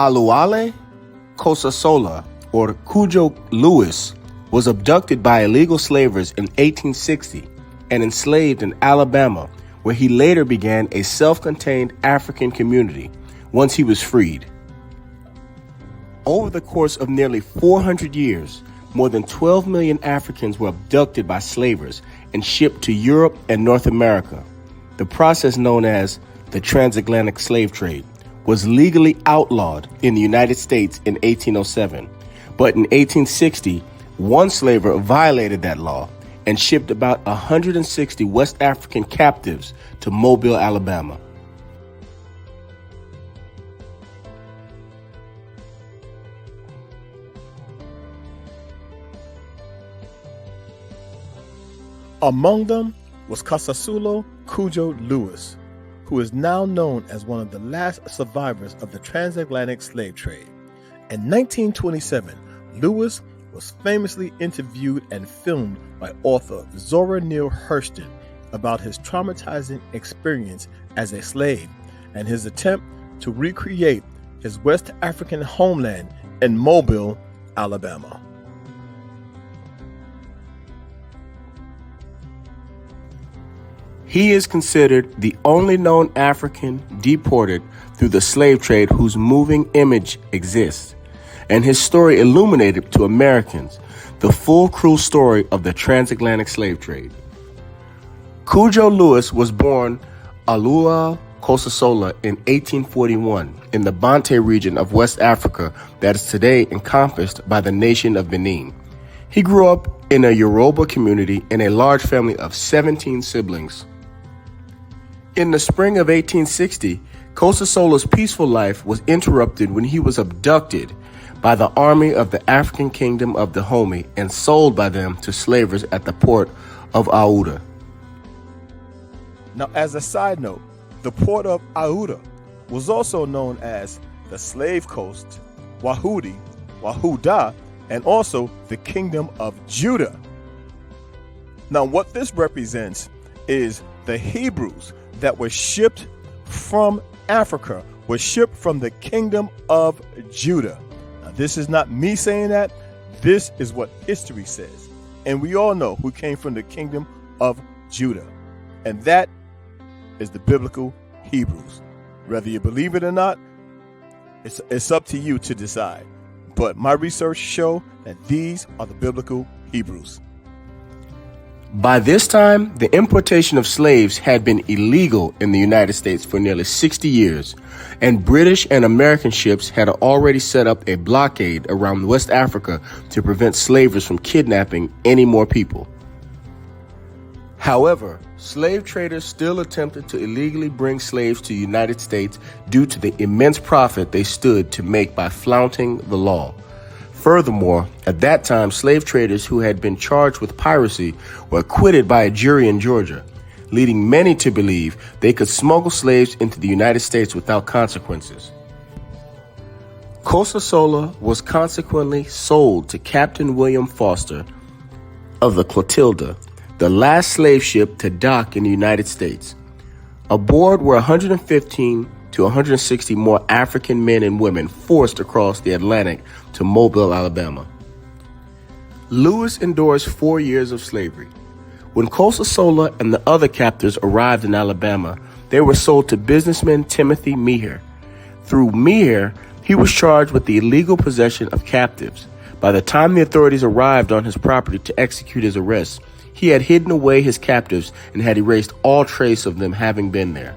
Aluale Cosasola, or Cudjo Lewis, was abducted by illegal slavers in 1860 and enslaved in Alabama, where he later began a self-contained African community once he was freed. Over the course of nearly 400 years, more than 12 million Africans were abducted by slavers and shipped to Europe and North America. The process, known as the transatlantic slave trade, was legally outlawed in the United States in 1807, but in 1860, one slaver violated that law and shipped about 160 West African captives to Mobile, Alabama. Among them was Cudjo Lewis, who is now known as one of the last survivors of the transatlantic slave trade. In 1927, Lewis was famously interviewed and filmed by author Zora Neale Hurston about his traumatizing experience as a slave and his attempt to recreate his West African homeland in Mobile, Alabama. He is considered the only known African deported through the slave trade whose moving image exists, and his story illuminated to Americans the full cruel story of the transatlantic slave trade. Cudjo Lewis was born Alua Cosasola in 1841 in the Bante region of West Africa that is today encompassed by the nation of Benin. He grew up in a Yoruba community in a large family of 17 siblings. In the spring of 1860, Cosasola's peaceful life was interrupted when he was abducted by the army of the African Kingdom of Dahomey and sold by them to slavers at the port of Auda. Now, as a side note, the port of Auda was also known as the Slave Coast, Wahudi, Wahuda, and also the Kingdom of Judah. Now, what this represents is the Hebrews that were shipped from Africa, were shipped from the Kingdom of Judah. Now, this is not me saying that. This is what history says. And we all know who came from the Kingdom of Judah. And that is the biblical Hebrews. Whether you believe it or not, it's up to you to decide. But my research show that these are the biblical Hebrews. By this time, the importation of slaves had been illegal in the United States for nearly 60 years, and British and American ships had already set up a blockade around West Africa to prevent slavers from kidnapping any more people. However, slave traders still attempted to illegally bring slaves to the United States due to the immense profit they stood to make by flaunting the law. Furthermore, at that time, slave traders who had been charged with piracy were acquitted by a jury in Georgia, leading many to believe they could smuggle slaves into the United States without consequences. Cosasola was consequently sold to Captain William Foster of the Clotilda, the last slave ship to dock in the United States. Aboard were 115 to 160 more African men and women forced across the Atlantic to Mobile, Alabama. Lewis endures 4 years of slavery. When Cosasola and the other captors arrived in Alabama, they were sold to businessman Timothy Meagher. Through Meagher, he was charged with the illegal possession of captives. By the time the authorities arrived on his property to execute his arrest, he had hidden away his captives and had erased all trace of them having been there.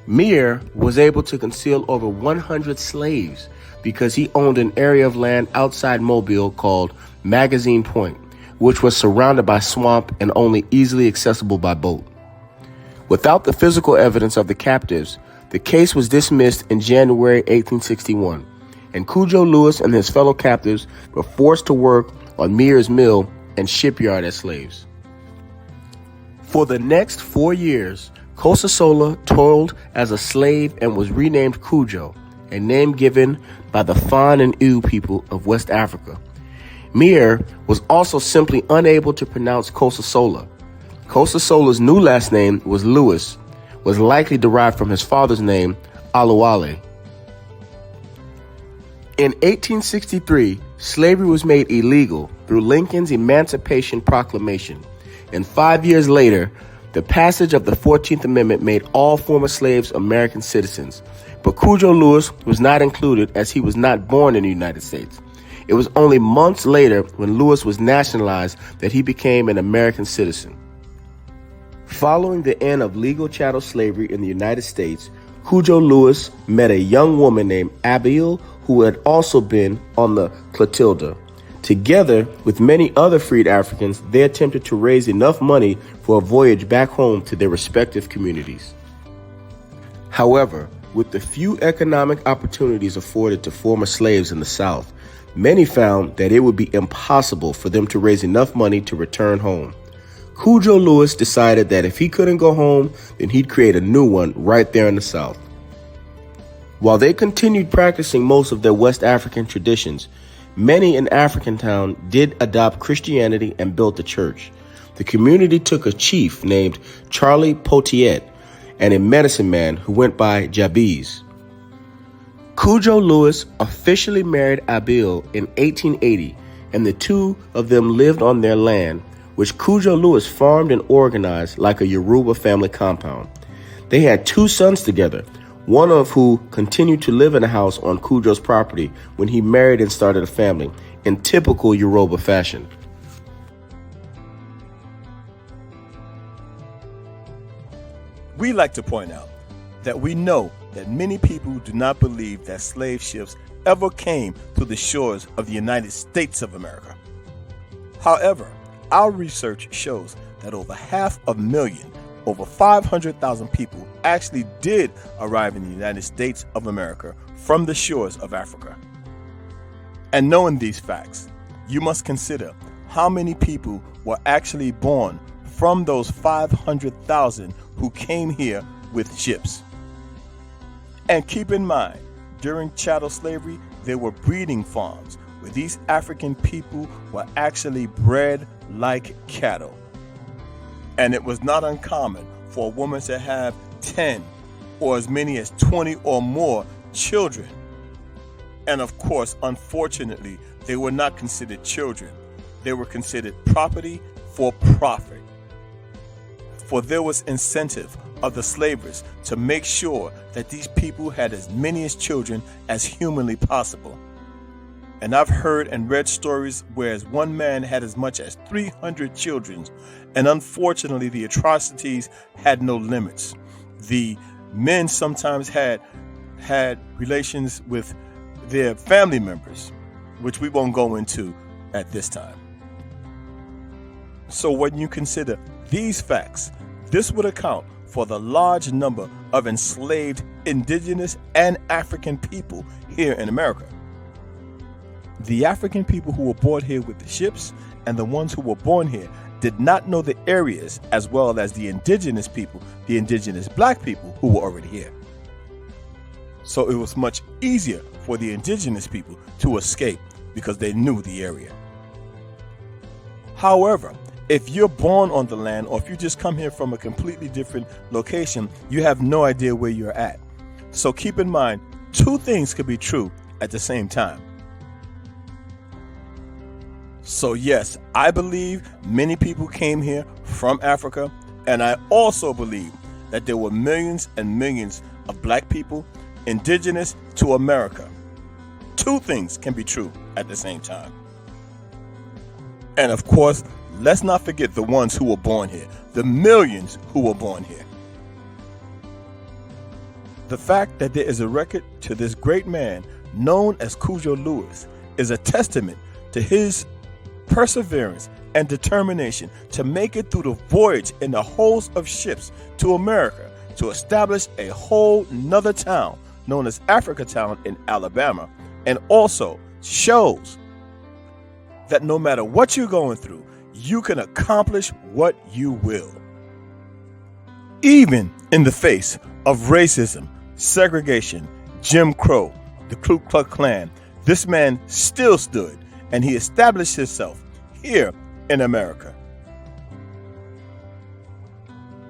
Meagher was able to conceal over 100 slaves because he owned an area of land outside Mobile called Magazine Point, which was surrounded by swamp and only easily accessible by boat. Without the physical evidence of the captives, the case was dismissed in January 1861, and Cudjo Lewis and his fellow captives were forced to work on Meagher's mill and shipyard as slaves. For the next 4 years, Cosasola toiled as a slave and was renamed Cudjo, a name given by the Fan and Ewe people of West Africa. Meagher was also simply unable to pronounce Cosasola. Cosasola's new last name was Lewis, was likely derived from his father's name, Aluale. In 1863, slavery was made illegal through Lincoln's Emancipation Proclamation, and 5 years later, the passage of the 14th Amendment made all former slaves American citizens. But Cudjo Lewis was not included as he was not born in the United States. It was only months later, when Lewis was nationalized, that he became an American citizen. Following the end of legal chattel slavery in the United States, Cudjo Lewis met a young woman named Abiel who had also been on the Clotilda. Together with many other freed Africans, they attempted to raise enough money for a voyage back home to their respective communities. However, with the few economic opportunities afforded to former slaves in the South, many found that it would be impossible for them to raise enough money to return home. Cudjo Lewis decided that if he couldn't go home, then he'd create a new one right there in the South. While they continued practicing most of their West African traditions, many in Africantown did adopt Christianity and built a church. The community took a chief named Charlie Potiet and a medicine man who went by Jabez. Cudjo Lewis officially married Abiel in 1880, and the two of them lived on their land, which Cudjo Lewis farmed and organized like a Yoruba family compound. They had 2 sons together, one of who continued to live in a house on Cudjo's property when he married and started a family, in typical Yoruba fashion. We like to point out that we know that many people do not believe that slave ships ever came to the shores of the United States of America. However, our research shows that over 500,000, over 500,000 people actually did arrive in the United States of America from the shores of Africa. And knowing these facts, you must consider how many people were actually born from those 500,000 who came here with ships. And keep in mind, during chattel slavery, there were breeding farms where these African people were actually bred like cattle. And it was not uncommon for a woman to have 10 or as many as 20 or more children. And of course, unfortunately, they were not considered children. They were considered property for profit. For there was incentive of the slavers to make sure that these people had as many as children as humanly possible. And I've heard and read stories where one man had as much as 300 children, and unfortunately the atrocities had no limits. The men sometimes had relations with their family members, which we won't go into at this time. So when you consider these facts, this would account for the large number of enslaved indigenous and African people here in America. The African people who were born here with the ships and the ones who were born here did not know the areas as well as the indigenous people, the indigenous black people who were already here. So it was much easier for the indigenous people to escape because they knew the area. However, if you're born on the land or if you just come here from a completely different location, you have no idea where you're at. So keep in mind, 2 things could be true at the same time. So yes, I believe many people came here from Africa, and I also believe that there were millions and millions of black people indigenous to America. 2 things can be true at the same time. And of course, let's not forget the ones who were born here, the millions who were born here. The fact that there is a record to this great man known as Cudjo Lewis is a testament to his perseverance and determination to make it through the voyage in the hulls of ships to America to establish a whole nother town known as Africatown in Alabama, and also shows that no matter what you're going through, you can accomplish what you will. Even in the face of racism, segregation, Jim Crow, the Ku Klux Klan, this man still stood and he established himself here in America.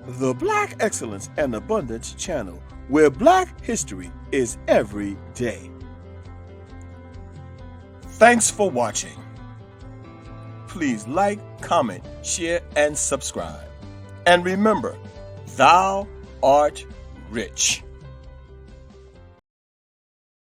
The Black Excellence and Abundance channel, where Black history is every day. Thanks for watching. Please like, comment, share, and subscribe. And remember, thou art rich.